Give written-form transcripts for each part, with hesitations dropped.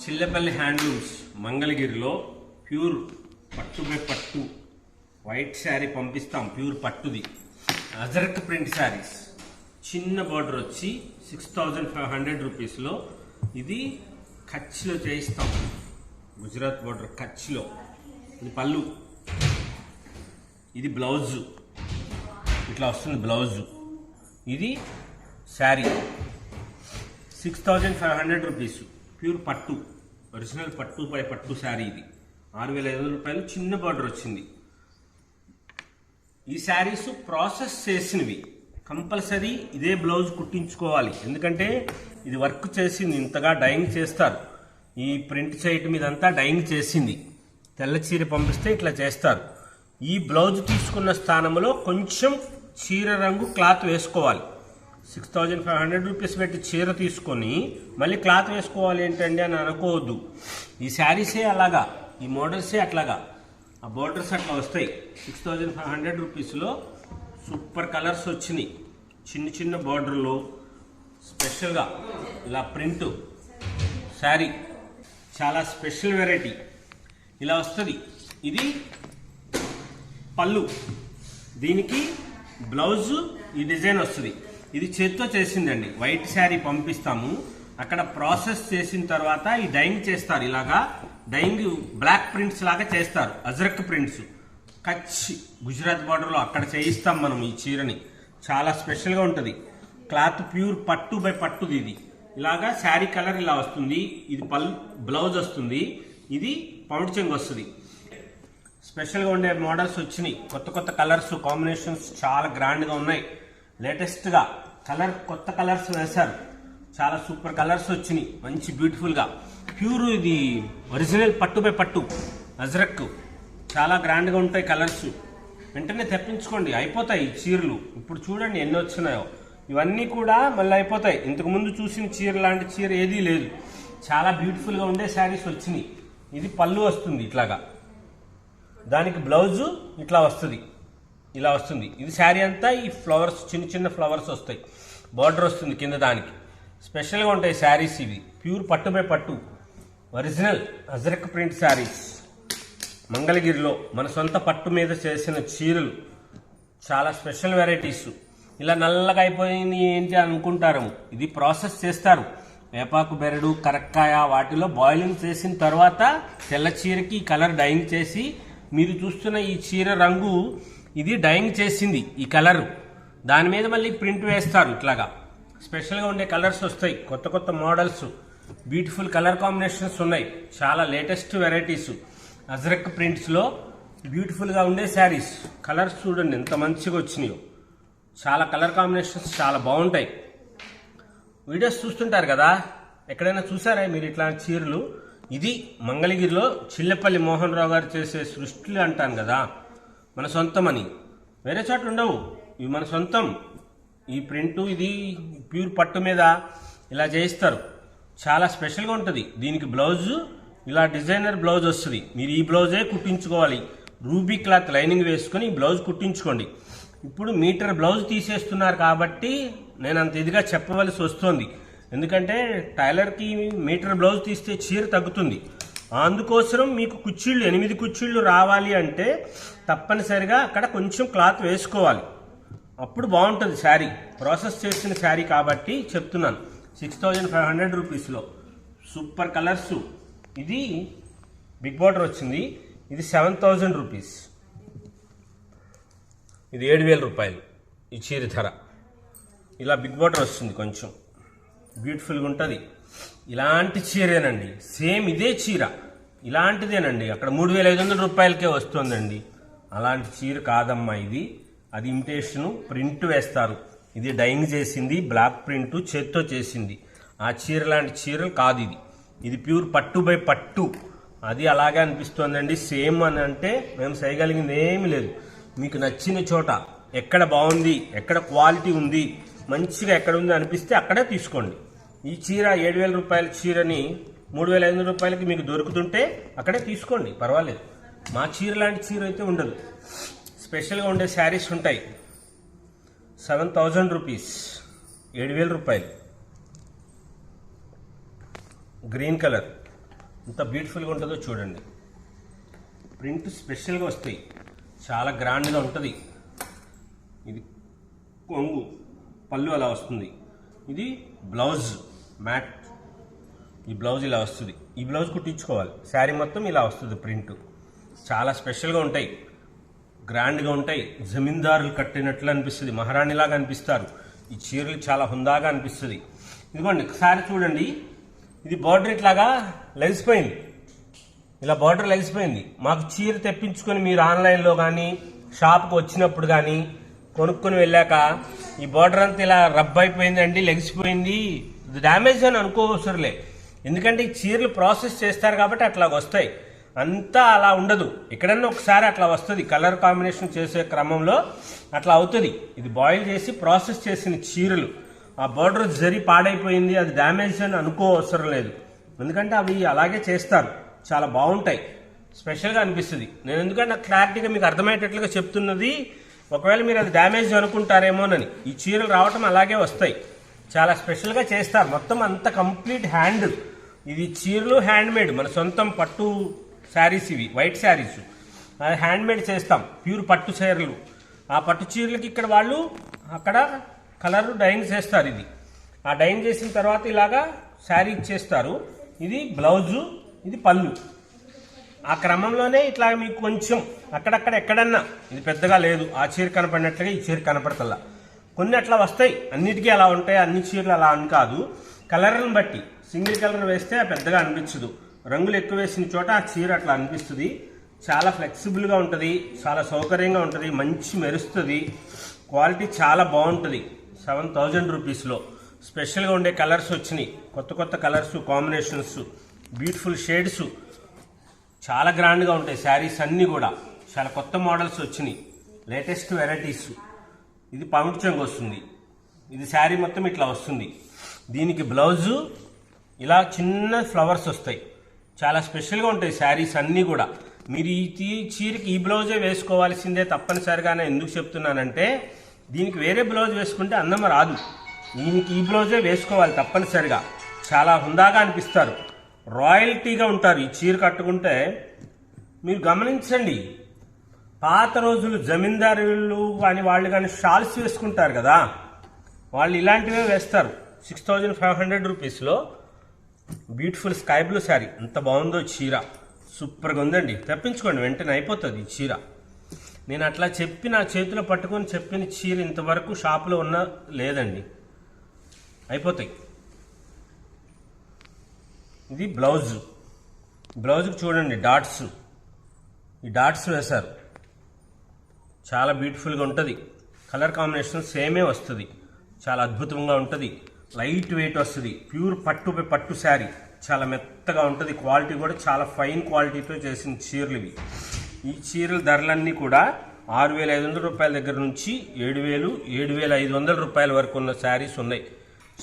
Chillapalli handlooms మంగళగిరిలో pure పట్టు by పట్టు వైట్ శారీ పంపిస్తాం. ప్యూర్ పట్టుది అజరక్ ప్రింట్ శారీస్. చిన్న బార్డర్ వచ్చి 6500 రూపీస్లో. ఇది కచ్లో చేయిస్తాం. గుజరాత్ బార్డర్ కచ్లో. ఇది పళ్ళు, ఇది బ్లౌజు, ఇట్లా వస్తుంది బ్లౌజు. ఇది శారీ 6500 రూపీస్. ప్యూర్ పట్టు, ఒరిజినల్ పట్టు బై పట్టు శారీ. ఇది 6500 రూపాయలు. చిన్న బార్డర్ వచ్చింది. ఈ శారీస్ ప్రాసెస్ చేసినవి. కంపల్సరీ ఇదే బ్లౌజ్ కుట్టించుకోవాలి, ఎందుకంటే ఇది వర్క్ చేసింది. ఇంతగా డైయింగ్ చేస్తారు. ఈ ప్రింట్ చేయటం ఇదంతా డైయింగ్ చేసింది. తెల్ల చీర పంపిస్తే ఇట్లా చేస్తారు. ఈ బ్లౌజ్ తీసుకున్న స్థానంలో కొంచెం చీర రంగు క్లాత్ వేసుకోవాలి. 6500 రూపీస్ పెట్టి చీర తీసుకొని మళ్ళీ క్లాత్ వేసుకోవాలి ఏంటండి అని అనుకోవద్దు. ఈ శారీసే అలాగా, ఈ మోడల్సే అట్లాగా, ఆ బోర్డర్స్ అట్లా వస్తాయి. 6500 రూపీస్లో సూపర్ కలర్స్ వచ్చినాయి. చిన్న చిన్న బార్డర్లో స్పెషల్గా ఇలా ప్రింట్ శారీ, చాలా స్పెషల్ వెరైటీ ఇలా వస్తుంది. ఇది పళ్ళు, దీనికి బ్లౌజు ఈ డిజైన్ వస్తుంది. ఇది చేత్తో చేసిందండి. వైట్ శారీ పంపిస్తాము, అక్కడ ప్రాసెస్ చేసిన తర్వాత ఈ డైయింగ్ చేస్తారు. ఇలాగా డైయింగ్ బ్లాక్ ప్రింట్స్ లాగా చేస్తారు. అజరక్ ప్రింట్స్ కచ్ గుజరాత్ బార్డర్లో అక్కడ చేయిస్తాం మనం ఈ చీరని. చాలా స్పెషల్గా ఉంటుంది. క్లాత్ ప్యూర్ పట్టు బై పట్టుది. ఇది ఇలాగా శారీ కలర్ ఇలా వస్తుంది. ఇది బ్లౌజ్ వస్తుంది. ఇది పౌండ్ చెంగు వస్తుంది. స్పెషల్గా ఉండే మోడల్స్ వచ్చినాయి. కొత్త కొత్త కలర్స్ కాంబినేషన్స్ చాలా గ్రాండ్గా ఉన్నాయి. లేటెస్ట్గా కొత్త కలర్స్ వేశారు. చాలా సూపర్ కలర్స్ వచ్చినాయి. మంచి బ్యూటిఫుల్గా ప్యూర్ ఇది ఒరిజినల్ పట్టు బై పట్టు అజరక్. చాలా గ్రాండ్గా ఉంటాయి కలర్స్. వెంటనే తెప్పించుకోండి, అయిపోతాయి ఈ చీరలు. ఇప్పుడు చూడండి ఎన్ని వచ్చినాయో. ఇవన్నీ కూడా మళ్ళీ అయిపోతాయి. ఇంతకుముందు చూసిన చీర లాంటి చీర ఏదీ లేదు. చాలా బ్యూటిఫుల్గా ఉండే శారీస్ వచ్చినాయి. ఇది పళ్ళు వస్తుంది ఇట్లాగా, దానికి బ్లౌజు ఇట్లా వస్తుంది, ఇలా వస్తుంది. ఇది శారీ అంతా ఈ ఫ్లవర్స్, చిన్న చిన్న ఫ్లవర్స్ వస్తాయి. బార్డర్ వస్తుంది కింద. దానికి స్పెషల్గా ఉంటాయి శారీస్. ఇవి ప్యూర్ పట్టు బై పట్టు ఒరిజినల్ అజరక్ ప్రింట్ శారీస్. మంగళగిరిలో మన సొంత పట్టు మీద చేసిన చీరలు. చాలా స్పెషల్ వెరైటీస్. ఇలా నల్లగా అయిపోయింది ఏంటి అనుకుంటారు. ఇది ప్రాసెస్ చేస్తారు. వేపాకు బెరడు, కరక్కాయ వాటిలో బాయిలింగ్ చేసిన తర్వాత తెల్ల చీరకి కలర్ డైయింగ్ చేసి, మీరు చూస్తున్న ఈ చీర రంగు ఇది డైయింగ్ చేసింది. ఈ కలరు దాని మీద మళ్ళీ ప్రింట్ వేస్తారు. ఇట్లాగా స్పెషల్గా ఉండే కలర్స్ వస్తాయి. కొత్త కొత్త మోడల్స్, బ్యూటిఫుల్ కలర్ కాంబినేషన్స్ ఉన్నాయి. చాలా లేటెస్ట్ వెరైటీస్ అజరక్ ప్రింట్స్లో బ్యూటిఫుల్గా ఉండే శారీస్. కలర్స్ చూడండి ఎంత మంచిగా వచ్చినాయో. చాలా కలర్ కాంబినేషన్స్ చాలా బాగుంటాయి. వీడియోస్ చూస్తుంటారు కదా, ఎక్కడైనా చూసారా మీరు ఇట్లాంటి చీరలు? ఇది మంగళగిరిలో చిల్లపల్లి మోహన్ రావు గారు చేసే సృష్టిలు అంటాను కదా, మన సొంతం అని. వేరే చోట ఉండవు, ఇవి మన సొంతం. ఈ ప్రింటు ఇది ప్యూర్ పట్టు మీద ఇలా చేయిస్తారు. చాలా స్పెషల్గా ఉంటుంది. దీనికి బ్లౌజు ఇలా డిజైనర్ బ్లౌజ్ వస్తుంది. మీరు ఈ బ్లౌజే కుట్టించుకోవాలి. రూబీ క్లాత్ లైనింగ్ వేసుకొని ఈ బ్లౌజ్ కుట్టించుకోండి. ఇప్పుడు మీటర్ బ్లౌజ్ తీసేస్తున్నారు కాబట్టి నేను అంత ఇదిగా చెప్పవలసి వస్తుంది. ఎందుకంటే టైలర్కి మీటర్ బ్లౌజ్ తీస్తే చీర తగ్గుతుంది. అందుకోసం మీకు కుచ్చిళ్ళు 8 కుచ్చిళ్ళు రావాలి అంటే తప్పనిసరిగా అక్కడ కొంచెం క్లాత్ వేసుకోవాలి. అప్పుడు బాగుంటుంది శారీ. ప్రాసెస్ చేసిన శారీ కాబట్టి చెప్తున్నాను. 6500 రూపీస్లో సూపర్ కలర్స్. ఇది బిగ్ బార్డర్ వచ్చింది. ఇది 7000 రూపీస్. ఇది 7000 రూపాయలు ఈ చీర ధర. ఇలా బిగ్ బార్డర్ వస్తుంది, కొంచెం బ్యూటిఫుల్గా ఉంటుంది. ఇలాంటి చీరేనండి, సేమ్ ఇదే చీర ఇలాంటిదేనండి. అక్కడ 3500 రూపాయలకే వస్తుందండి. అలాంటి చీర కాదమ్మా ఇది. అది ఇమిటేషను, ప్రింట్ వేస్తారు. ఇది డైయింగ్ చేసింది, బ్లాక్ ప్రింట్ చేత్తో చేసింది. ఆ చీర లాంటి చీరలు కాదు ఇది. ఇది ప్యూర్ పట్టు బై పట్టు. అది అలాగే అనిపిస్తుందండి. సేమ్ అని అంటే మేము చేయగలిగింది ఏమీ లేదు. మీకు నచ్చిన చోట ఎక్కడ బాగుంది, ఎక్కడ క్వాలిటీ ఉంది, మంచిగా ఎక్కడ ఉంది అనిపిస్తే అక్కడే తీసుకోండి. ఈ చీర 7000 రూపాయల చీరని 3500 రూపాయలకి మీకు దొరుకుతుంటే అక్కడే తీసుకోండి, పర్వాలేదు. మా చీర లాంటి చీర అయితే ఉండదు. స్పెషల్గా ఉండే శారీస్ ఉంటాయి. 7000 రూపీస్, 7000 రూపాయలు. గ్రీన్ కలర్ ఎంత బ్యూటిఫుల్గా ఉంటుందో చూడండి. ప్రింట్ స్పెషల్గా వస్తాయి, చాలా గ్రాండ్గా ఉంటుంది. ఇది కొంగు, పళ్ళు అలా వస్తుంది. ఇది బ్లౌజ్ మ్యాట్, ఈ బ్లౌజ్ ఇలా వస్తుంది. ఈ బ్లౌజ్ కుట్టించుకోవాలి. శారీ మొత్తం ఇలా వస్తుంది ప్రింట్. చాలా స్పెషల్గా ఉంటాయి, గ్రాండ్గా ఉంటాయి. జమీందారులు కట్టినట్లు అనిపిస్తుంది, మహారాణిలాగా అనిపిస్తారు. ఈ చీరలు చాలా హుందాగా అనిపిస్తుంది. ఇదిగోండి ఒకసారి చూడండి, ఇది బార్డర్ ఇట్లాగా లెగిసిపోయింది, ఇలా బార్డర్ లెగిసిపోయింది. మాకు చీర తెప్పించుకొని మీరు ఆన్లైన్లో కానీ షాప్కి వచ్చినప్పుడు కానీ కొనుక్కొని వెళ్ళాక ఈ బార్డర్ అంతా ఇలా రబ్ అయిపోయిందండి, లెగిసిపోయింది, డ్యామేజ్ అని అనుకోవసరలే. ఎందుకంటే ఈ చీరలు ప్రాసెస్ చేస్తారు కాబట్టి అట్లా వస్తాయి, అంతా అలా ఉండదు. ఎక్కడన్నా ఒకసారి అట్లా వస్తుంది, కలర్ కాంబినేషన్ చేసే క్రమంలో అట్లా అవుతుంది. ఇది బాయిల్ చేసి ప్రాసెస్ చేసిన చీరలు. ఆ బార్డర్ జరి పాడైపోయింది, అది డ్యామేజ్ అని అనుకోవసరం లేదు. ఎందుకంటే అవి అలాగే చేస్తారు, చాలా బాగుంటాయి, స్పెషల్గా అనిపిస్తుంది. నేను ఎందుకంటే క్లారిటీగా మీకు అర్థమయ్యేటట్లుగా చెప్తున్నది. ఒకవేళ మీరు అది డ్యామేజ్ అనుకుంటారేమోనని. ఈ చీరలు రావటం అలాగే వస్తాయి, చాలా స్పెషల్గా చేస్తారు. మొత్తం అంత కంప్లీట్ హ్యాండ్. ఇది చీరలు హ్యాండ్మేడ్, మన సొంతం పట్టు శారీస్, ఇవి వైట్ శారీస్ హ్యాండ్మేడ్ చేస్తాం, ప్యూర్ పట్టు చీరలు. ఆ పట్టు చీరలకి ఇక్కడ వాళ్ళు అక్కడ కలర్ డైయింగ్ చేస్తారు. ఇది ఆ డైయింగ్ చేసిన తర్వాత ఇలాగా శారీ ఇచ్చేస్తారు. ఇది బ్లౌజు, ఇది పళ్ళు. ఆ క్రమంలోనే ఇట్లా మీకు కొంచెం అక్కడక్కడ ఎక్కడన్నా ఇది పెద్దగా లేదు, ఆ చీర కనపడినట్లుగా ఈ చీర కనపడతల్లా. కొన్ని అట్లా వస్తాయి, అన్నిటికీ అలా ఉంటాయి, అన్ని చీరలు అలా అని కాదు. కలర్ని బట్టి సింగిల్ కలర్ వేస్తే పెద్దగా అనిపించదు, రంగులు ఎక్కువ వేసిన చోట ఆ చీర అట్లా అనిపిస్తుంది. చాలా ఫ్లెక్సిబుల్గా ఉంటుంది, చాలా సౌకర్యంగా ఉంటుంది, మంచి మెరుస్తుంది, క్వాలిటీ చాలా బాగుంటుంది. 7,000 రూపీస్లో స్పెషల్గా ఉండే కలర్స్ వచ్చినాయి, కొత్త కొత్త కలర్స్ కాంబినేషన్స్, బ్యూటిఫుల్ షేడ్స్, చాలా గ్రాండ్గా ఉంటాయి శారీస్ అన్నీ కూడా. చాలా కొత్త మోడల్స్ వచ్చినాయి, లేటెస్ట్ వెరైటీస్. ఇది పౌండ్ చెంగు వస్తుంది, ఇది శారీ మొత్తం ఇట్లా వస్తుంది. దీనికి బ్లౌజు ఇలా చిన్న ఫ్లవర్స్ వస్తాయి, చాలా స్పెషల్గా ఉంటాయి శారీస్ అన్నీ కూడా. మీరు ఈ చీరకి ఈ బ్లౌజే వేసుకోవాల్సిందే తప్పనిసరిగానే. ఎందుకు చెప్తున్నానంటే దీనికి వేరే బ్లౌజ్ వేసుకుంటే అందం రాదు, దీనికి ఈ బ్లౌజే వేసుకోవాలి తప్పనిసరిగా. చాలా హుందాగా అనిపిస్తారు, రాయల్టీగా ఉంటారు. ఈ చీర కట్టుకుంటే మీరు గమనించండి, పాత రోజులు జమీందారులు కానీ వాళ్ళు కానీ షాల్స్ వేసుకుంటారు కదా, వాళ్ళు ఇలాంటివే వేస్తారు. 6,500 రూపీస్లో బ్యూటిఫుల్ స్కై బ్లూ శారీ, ఎంత బాగుందో చీర, సూపర్గా ఉందండి. తెప్పించుకోండి, వెంటనే అయిపోతుంది ఈ చీర. నేను అట్లా చెప్పి నా చేతిలో పట్టుకొని చెప్పిన చీర ఇంతవరకు షాపులో ఉన్న లేదండి, అయిపోతాయి. ఇది బ్లౌజు, బ్లౌజుకి చూడండి డాట్స్, ఈ డాట్స్ వేశారు, చాలా బ్యూటిఫుల్గా ఉంటుంది. కలర్ కాంబినేషన్ సేమే వస్తుంది, చాలా అద్భుతంగా ఉంటుంది. లైట్ వెయిట్ వస్తుంది, ప్యూర్ పట్టు శారీ, చాలా మెత్తగా ఉంటుంది. క్వాలిటీ కూడా చాలా ఫైన్ క్వాలిటీతో చేసిన చీరలు ఇవి. ఈ చీరల ధరలన్నీ కూడా 6,500 రూపాయల దగ్గర నుంచి 7,000, 7,500 రూపాయల వరకు ఉన్న శారీస్ ఉన్నాయి.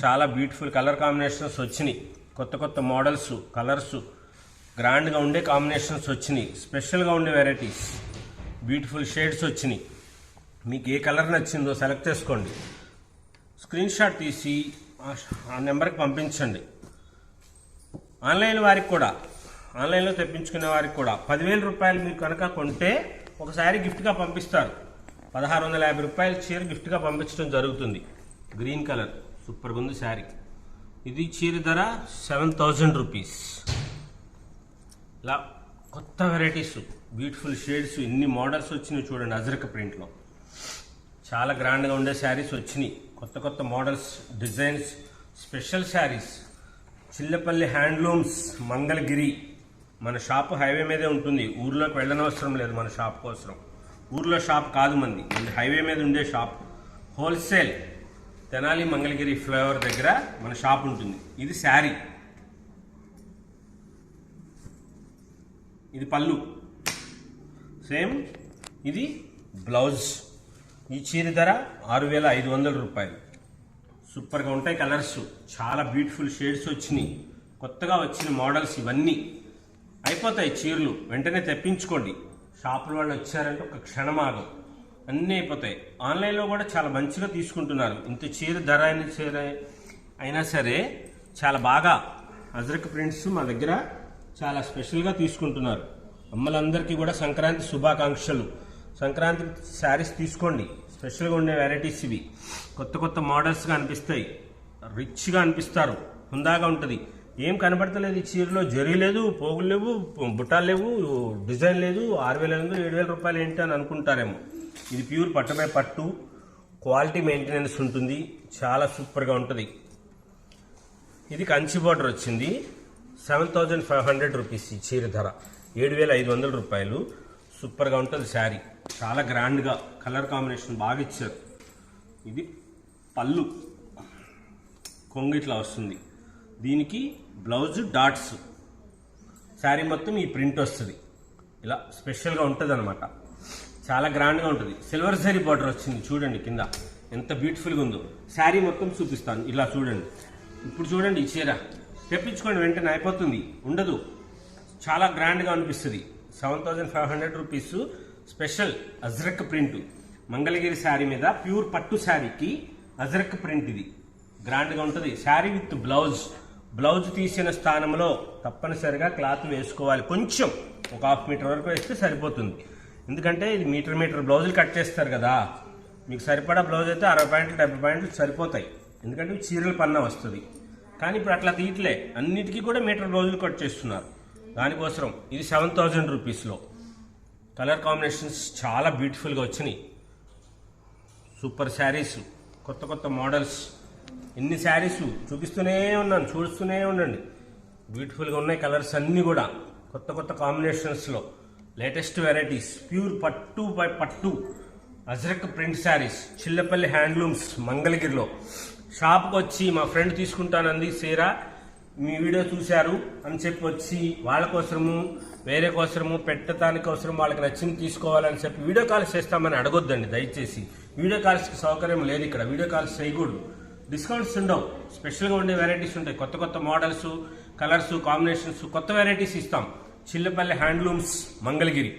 చాలా బ్యూటిఫుల్ కలర్ కాంబినేషన్స్ వచ్చినాయి, కొత్త కొత్త మోడల్స్, కలర్స్, గ్రాండ్గా ఉండే కాంబినేషన్స్ వచ్చినాయి, స్పెషల్గా ఉండే వెరైటీస్, బ్యూటిఫుల్ షేడ్స్ వచ్చినాయి. మీకు ఏ కలర్ నచ్చిందో సెలెక్ట్ చేసుకోండి, స్క్రీన్ షాట్ తీసి ఆ నెంబర్కి పంపించండి. ఆన్లైన్ వారికి కూడా, ఆన్లైన్లో తెప్పించుకునే వారికి కూడా 10,000 రూపాయలు మీరు కనుక కొంటే ఒక శారీ గిఫ్ట్గా పంపిస్తారు. 1,650 రూపాయల చీర గిఫ్ట్గా పంపించడం జరుగుతుంది. గ్రీన్ కలర్ సూపర్గా ఉంది శారీ. ఇది చీర ధర 7,000 రూపీస్. ఇలా కొత్త వెరైటీస్, బ్యూటిఫుల్ షేడ్స్, ఎన్ని మోడల్స్ వచ్చినాయి చూడండి. అజరక్ ప్రింట్లో చాలా గ్రాండ్గా ఉండే శారీస్ వచ్చినాయి, కొత్త కొత్త models, designs, special saris. Chillapalli handlooms, Mangalagiri. మన షాప్ హైవే మీదే ఉంటుంది, ఊర్లోకి వెళ్ళనవసరం లేదు మన షాప్ కోసం. ఊర్లో షాప్ కాదు మంది, హైవే మీద ఉండే shop. Wholesale Tenali Mangalagiri flyover దగ్గర మన షాప్ ఉంటుంది. ఇది శారీ, ఇది పళ్ళు, సేమ్. ఇది బ్లౌజ్. ఈ చీర ధర 6,500 రూపాయలు. సూపర్గా ఉంటాయి కలర్స్, చాలా బ్యూటిఫుల్ షేడ్స్ వచ్చినాయి, కొత్తగా వచ్చిన మోడల్స్ ఇవన్నీ. అయిపోతాయి చీరలు, వెంటనే తెప్పించుకోండి. షాపుల వాళ్ళు వచ్చారంటే ఒక క్షణం ఆగం, అన్నీ అయిపోతాయి. ఆన్లైన్లో కూడా చాలా మంచిగా తీసుకుంటున్నారు. ఇంత చీర ధర అయినా సరే చాలా బాగా. అజరక్ ప్రింట్స్ మా దగ్గర చాలా స్పెషల్గా తీసుకుంటున్నారు. అమ్మలందరికీ కూడా సంక్రాంతి శుభాకాంక్షలు. సంక్రాంతి శారీస్ తీసుకోండి, స్పెషల్గా ఉండే వెరైటీస్ ఇవి. కొత్త కొత్త మోడల్స్గా అనిపిస్తాయి, రిచ్గా అనిపిస్తారు, హుందాగా ఉంటుంది. ఏం కనబడతలేదు ఈ చీరలో, జరీ లేదు, పోగులు లేవు, బుట్టాలు లేవు, డిజైన్ లేదు, 6,000 7,000 రూపాయలు ఏంటి అని అనుకుంటారేమో. ఇది ప్యూర్ పట్టుపై పట్టు, క్వాలిటీ మెయింటెనెన్స్ ఉంటుంది, చాలా సూపర్గా ఉంటుంది. ఇది కంచి బార్డర్ వచ్చింది, 7,500 రూపీస్ ఈ చీర ధర, 7,500 రూపాయలు. సూపర్గా ఉంటుంది శారీ, చాలా గ్రాండ్గా కలర్ కాంబినేషన్ బాగా ఇచ్చారు. ఇది పళ్ళు, కొంగు ఇట్లా వస్తుంది, దీనికి బ్లౌజ్ డాట్స్, శారీ మొత్తం ఈ ప్రింట్ వస్తుంది. ఇలా స్పెషల్గా ఉంటుంది అనమాట, చాలా గ్రాండ్గా ఉంటుంది. సిల్వర్ జరీ బార్డర్ వచ్చింది చూడండి, కింద ఎంత బ్యూటిఫుల్గా ఉందో. శారీ మొత్తం చూపిస్తాను, ఇలా చూడండి. ఇప్పుడు చూడండి ఈ చీర, తెప్పించుకోండి, వెంటనే అయిపోతుంది, ఉండదు, చాలా గ్రాండ్గా అనిపిస్తుంది. 7,500 rupees. Special Ajrakh print, Mangalagiri sari మీద ప్యూర్ పట్టు శారీకి అజ్రక్ ప్రింట్. ఇది గ్రాండ్గా ఉంటుంది. శారీ విత్ బ్లౌజ్ తీసిన స్థానంలో తప్పనిసరిగా క్లాత్ వేసుకోవాలి. కొంచెం ఒక 1/2 మీటర్ వరకు వేస్తే సరిపోతుంది. ఎందుకంటే ఇది మీటర్ బ్లౌజులు కట్ చేస్తారు కదా, మీకు సరిపడా బ్లౌజ్ అయితే 60 పాయింట్లు 70 పాయింట్లు సరిపోతాయి. ఎందుకంటే చీరల పన్నా వస్తుంది. కానీ ఇప్పుడు అట్లా తీయట్లే, అన్నిటికీ కూడా మీటర్ బ్లౌజులు కట్ చేస్తున్నారు. దానికోసం ఇది 7,000 రూపీస్లో. కలర్ కాంబినేషన్స్ చాలా బ్యూటిఫుల్గా వచ్చినాయి. సూపర్ శారీస్, కొత్త కొత్త మోడల్స్, ఎన్ని శారీస్ చూపిస్తూనే ఉన్నాను, చూస్తూనే ఉండండి. బ్యూటిఫుల్గా ఉన్నాయి కలర్స్ అన్నీ కూడా, కొత్త కొత్త కాంబినేషన్స్లో లేటెస్ట్ వెరైటీస్. ప్యూర్ పట్టు బై పట్టు అజ్రక్ ప్రింట్ శారీస్, చిల్లపల్లి హ్యాండ్లూమ్స్ మంగళగిరిలో. షాప్కి వచ్చి మా ఫ్రెండ్ తీసుకుంటానంది చీర, మీ వీడియో చూశారు అని చెప్పి వచ్చి వాళ్ళ కోసము వేరే కోసము పెట్టడానికి అవసరం వాళ్ళకి నచ్చింది తీసుకోవాలని చెప్పి వీడియో కాల్స్ చేస్తామని అడగొద్దండి దయచేసి. వీడియో కాల్స్కి సౌకర్యం లేదు ఇక్కడ, వీడియో కాల్స్ చేయకూడదు. డిస్కౌంట్స్ ఉండవు, స్పెషల్గా ఉండే వెరైటీస్ ఉంటాయి. కొత్త కొత్త మోడల్స్, కలర్స్, కాంబినేషన్స్, కొత్త వెరైటీస్ ఇస్తాం. చిల్లపల్లి హ్యాండ్లూమ్స్ మంగళగిరి.